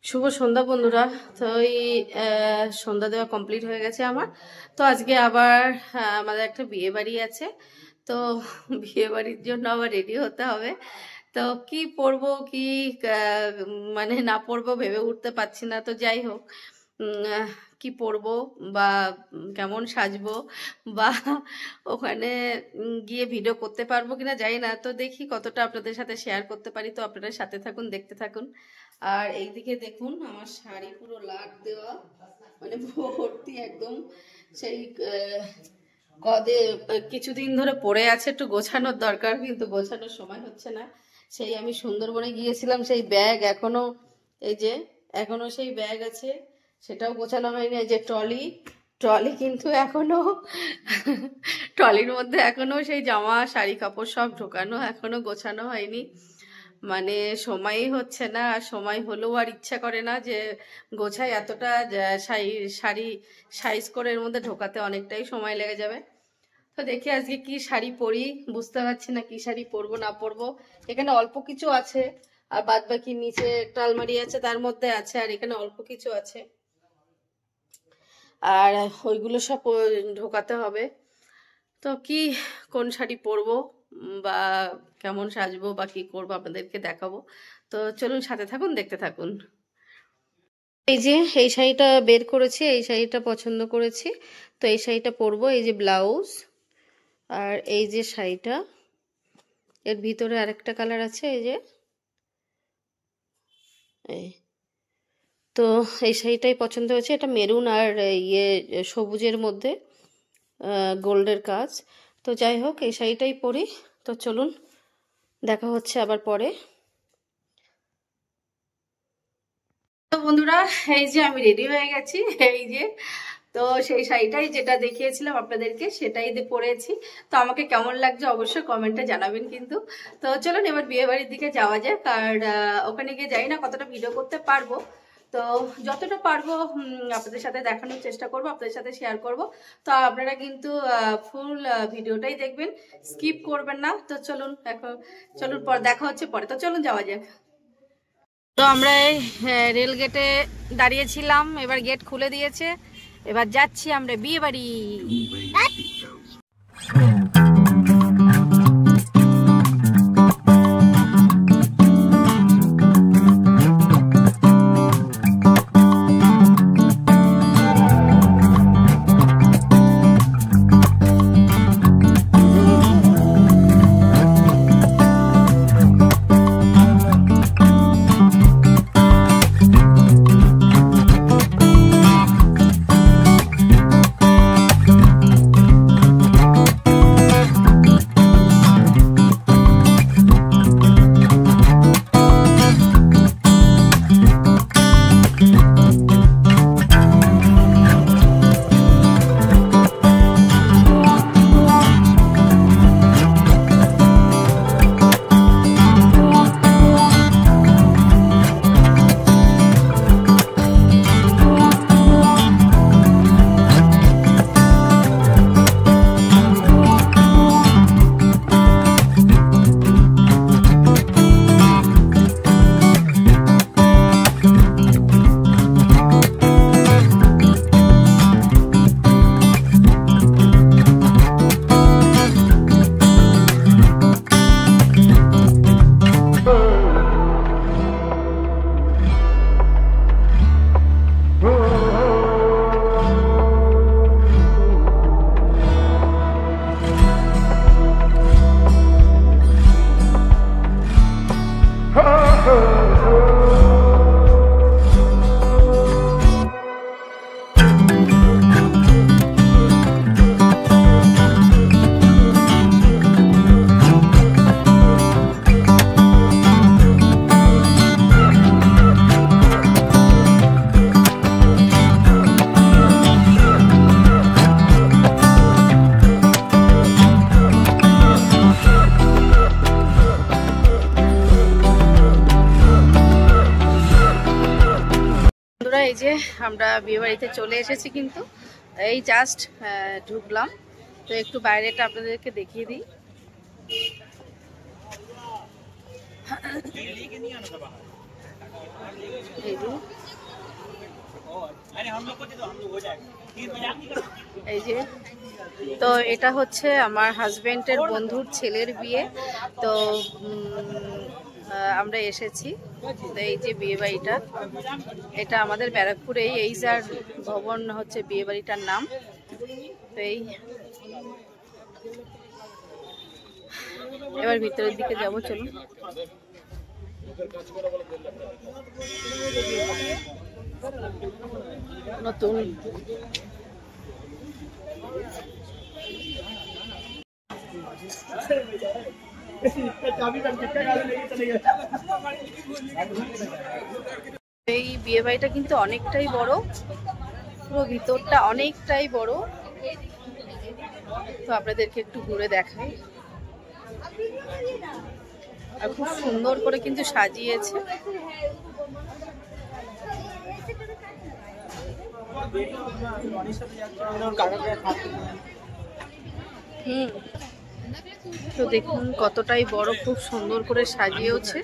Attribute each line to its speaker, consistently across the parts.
Speaker 1: শুভ সন্ধ্যা বন্ধুরা। তো এই সন্ধ্যা দেওয়া কমপ্লিট হয়ে গেছে আমার। তো আজকে আবার আমাদের একটা বিয়ে বাড়ি আছে। তো বিয়ে বাড়ির জন্য আবার রেডি হতে হবে। তো কি পরবো কি মানে না পরবো ভেবে উঠতে পারছি না। তো যাই হোক, কি পরবো বা কেমন সাজবো বা ওখানে গিয়ে ভিডিও করতে পারবো কিনা জানি না। তো দেখি কতটা আপনাদের সাথে শেয়ার করতে পারি। তো আপনারা সাথে থাকুন, দেখতে থাকুন। আর এইদিকে দেখুন আমার শাড়ি পুরো লাট দেওয়া, মানে ভর্তি একদম। সেই কিছুদিন ধরে পড়ে আছে, একটু গোছানোর দরকার, কিন্তু গোছানোর সময় হচ্ছে না। সেই আমি সুন্দরবনে গিয়েছিলাম, সেই ব্যাগ এখনো, এই যে এখনো সেই ব্যাগ আছে, সেটাও গোছানো হয়নি। এই যে ট্রলি কিন্তু এখনো ট্রলির মধ্যে এখনো সেই জামা শাড়ি কাপড় সব ঢোকানো, এখনো গোছানো হয়নি। মানে সময়ই হচ্ছে না, আর সময় হলেও আর ইচ্ছা করে না যে গোছাই। এতটা শাড়ি সাইজ করে এর মধ্যে ঢোকাতে অনেকটাই সময় লেগে যাবে। তো দেখি আজকে কি শাড়ি পরি, বুঝতে পারছি না কি শাড়ি পরবো না পরবো। এখানে অল্প কিছু আছে, আর বাদ বাকি নিচে একটা আলমারি আছে, তার মধ্যে আছে, আর এখানে অল্প কিছু আছে, আর ওইগুলো সব ঢোকাতে হবে। তো কি কোন শাড়ি পরবো বা কেমন সাজবো বা কি করবো আপনাদেরকে দেখাবো। তো চলুন সাথে থাকুন, দেখতে থাকুন। এই যে এই শাড়িটা বের করেছি, এই শাড়িটা পছন্দ করেছি, তো এই শাড়িটা পরবো। এই যে ব্লাউজ, আর এই যে শাড়িটা, এর ভিতরে আরেকটা কালার আছে, এই যে এই। তো এই শাড়িটাই পছন্দ হয়েছে, এটা মেরুন আর ইয়ে সবুজের মধ্যে গোল্ডের কাজ। তো যাই হোক, এই শাড়িটাই পরি। তো চলুন, দেখা হচ্ছে আবার পরে। তো বন্ধুরা, এই যে আমি রেডি হয়ে গেছি, এই যে। তো সেই শাড়িটাই যেটা দেখিয়েছিলাম আপনাদেরকে, সেটাই পরেছি। তো আমাকে কেমন লাগছে অবশ্যই কমেন্টে জানাবেন কিন্তু। তো চলুন এবার বিয়ে বাড়ির দিকে যাওয়া যাক। আর ওখানে গিয়ে যাই না কতটা ভিডিও করতে পারবো, তো যতটা পারবো আপনাদের সাথে দেখানোর চেষ্টা করব, আপনাদের সাথে শেয়ার করব। তো আপনারা কিন্তু ফুল ভিডিওটাই দেখবেন, স্কিপ করবেন না। তো চলুন এখন, চলুন পর দেখা হচ্ছে পরে। তো চলুন যাওয়া যাক। তো আমরা এই রেল গেটে দাঁড়িয়েছিলাম, এবার গেট খুলে দিয়েছে, এবার যাচ্ছি আমরা বিয়ে বাড়ি। এই যে আমরা বিয়ে বাড়িতে চলে এসেছি, কিন্তু এই জাস্ট ঢুকলাম। তো একটু বাইরেটা আপনাদেরকে দেখিয়ে দিই। এই যে এই যে তো এটা হচ্ছে আমার হাজবেন্ডের বন্ধুর ছেলের বিয়ে। তো আমরা এসেছি। তো এই যে বিয়ে বাড়িটা, এটা আমাদের ব্যারাকপুরে এইজার ভবন হচ্ছে বিয়ে বাড়িটার নাম। তো এই এবার ভিতরের দিকে যাবো, চলুন। নতুন এই বিয়ে বাড়িটা কিন্তু অনেকটাই বড়, পুরো ভিতরটা অনেকটাই বড়। তো আপনাদেরকে একটু ঘুরে দেখাই। আর খুব সুন্দর করে কিন্তু সাজিয়েছে। তো দেখুন কতটাই বড়, খুব সুন্দর করে সাজিয়েছে।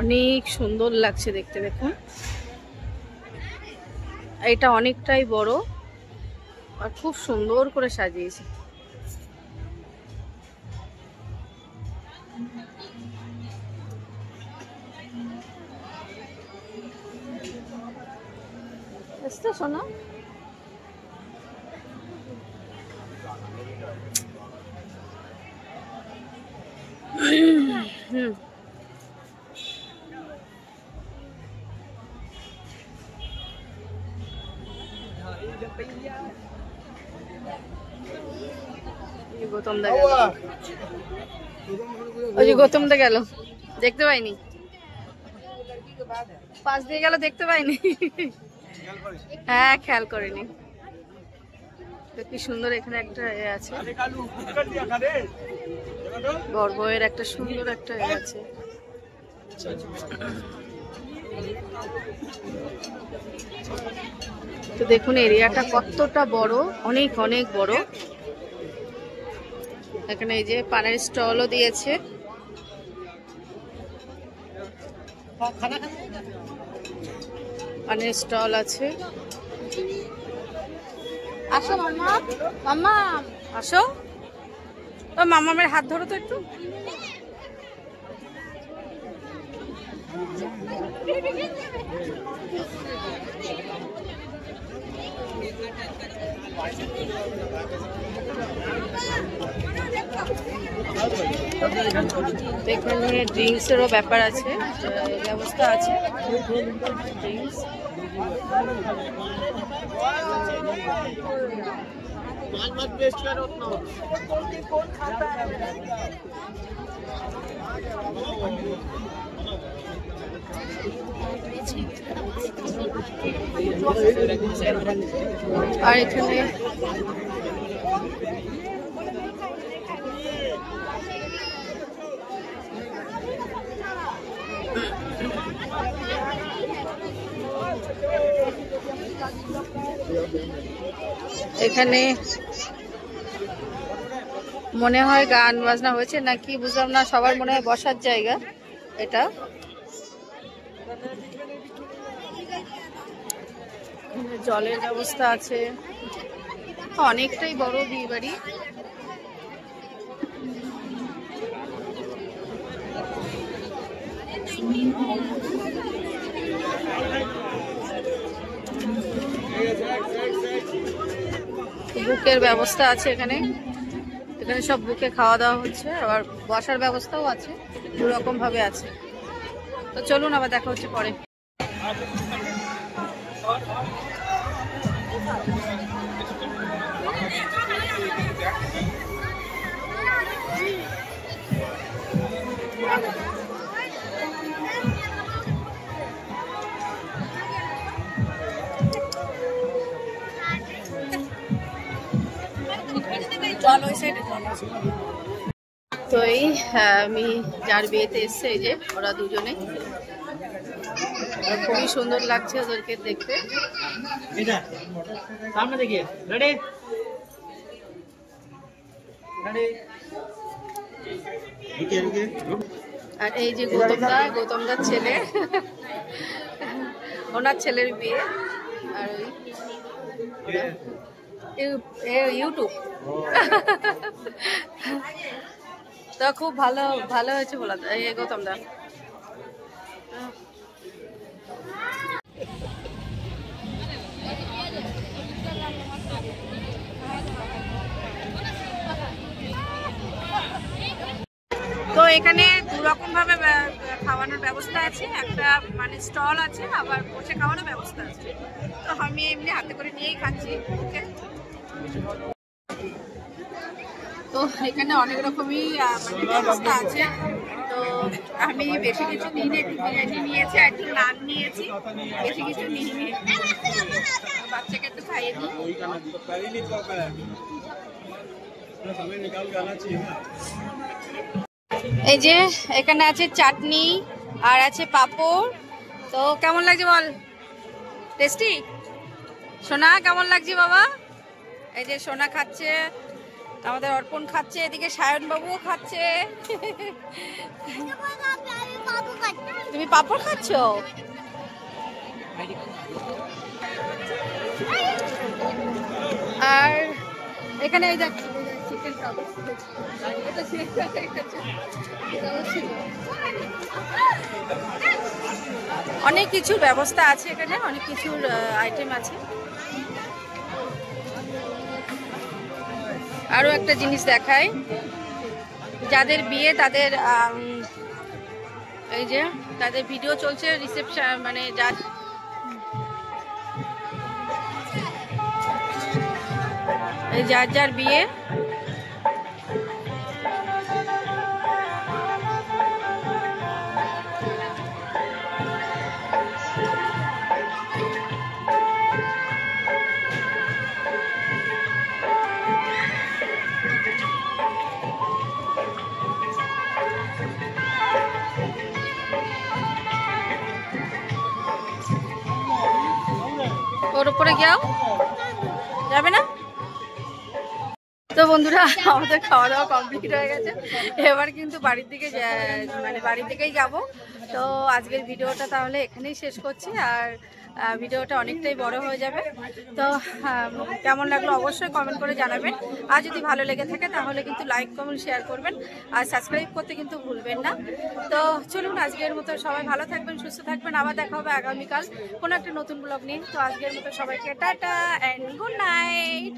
Speaker 1: অনেক সুন্দর লাগছে দেখতে, দেখুন। এটা অনেকটাই বড় আর খুব সুন্দর করে সাজিয়েছে। শোনো, গৌতম দা গেল, ওই যে গৌতম দা গেল, দেখতে পাইনি, পাশ দিয়ে গেল, দেখতে পাইনি। হ্যাঁ, খেয়াল করিনি। কি সুন্দর এখানে একটা এ আছে, বড়বউয়ের একটা সুন্দর একটা এ আছে। তো দেখুন এরিয়াটা কতটা বড়, অনেক অনেক বড়। এখানে এই যে পানের স্টলও দিয়েছে। পানের স্টল আছে। আসো মাম্মা, মাম্মা আসো, তো মাম্মামের হাত ধরো তো একটু। এখানে ড্রিঙ্কসেরও ব্যাপার আছে, ব্যবস্থা আছে। ড্রিঙ্কস আর এখানে এখানে মনে হয় গান বাজনা হয়েছে নাকি বুঝলাম না, সবার মনে হয় বসার জায়গা এটা। জলের ব্যবস্থা আছে, অনেকটাই বড় বিয়ে বাড়ি। বুকের ব্যবস্থা আছে এখানে, এখানে সব বুকে খাওয়া দাওয়া হচ্ছে, আবার বসার ব্যবস্থাও আছে, দু রকম ভাবে আছে। তো চলুন আবার দেখা হচ্ছে পরে। তো এই আমি যার বিয়েতে এসছে, এই যে ওরা দুজনে, খুবই সুন্দর লাগছে ওদেরকে দেখতে। আর এই যে গৌতমদার ছেলে, ওনার ছেলের বিয়ে। আর ওই ইউটিউব তো খুব ভালো হয়েছে বলা এই গৌতমদা। তো এখানে দুরকম ভাবে খাওয়ানোর ব্যবস্থা আছে, একটা মানে স্টল আছে, আবার বসে খাওয়ানোর ব্যবস্থা আছে। তো আমি এমনি হাতে করে নিয়েই খাচ্ছি। ওকে, তো এখানে অনেক রকমই মানে ব্যবস্থা আছে। তো আমি বেশি কিছু নিয়ে একটু বিরিয়ানি নিয়েছি আর একটু নান নিয়েছি, বেশি কিছু নিইনি। বাচ্চাকে একটু খাইয়ে দিই। এই যে এখানে আছে চাটনি আর আছে পাঁপড়। তো কেমন লাগছে বল? টেস্টি? সোনা কেমন লাগছে বাবা? এই যে সোনা খাচ্ছে, আমাদের অর্পণ খাচ্ছে, এদিকে সায়ন বাবুও খাচ্ছে। তুমি পাঁপড় খাচ্ছ? আর এখানে এই দেখ চিকেন কাবাব, অনেক কিছুর ব্যবস্থা আছে এখানে, অনেক কিছুর আইটেম আছে। আরো একটা জিনিস দেখাই, যাদের বিয়ে তাদের এই যে তাদের ভিডিও চলছে, রিসেপশন মানে যা এই যার বিয়ে। ওর উপরে যাও, যাবে না? তো বন্ধুরা, আমাদের খাওয়া দাওয়া কমপ্লিট হয়ে গেছে, এবার কিন্তু বাড়ির দিকে মানে বাড়ি থেকেই যাব। তো আজকের ভিডিওটা তাহলে এখানেই শেষ করছি, আর ভিডিওটা অনেকটাই বড় হয়ে যাবে। তো কেমন লাগলো অবশ্যই কমেন্ট করে জানাবেন, আর যদি ভালো লেগে থাকে তাহলে কিন্তু লাইক কমেন্ট শেয়ার করবেন, আর সাবস্ক্রাইব করতে কিন্তু ভুলবেন না। তো চলুন, আজকের মতো সবাই ভালো থাকবেন, সুস্থ থাকবেন, আবার দেখা হবে আগামীকাল কোনো একটা নতুন ব্লগ নিয়ে। তো আজকের মতো সবাইকে টাটা অ্যান্ড গুড নাইট।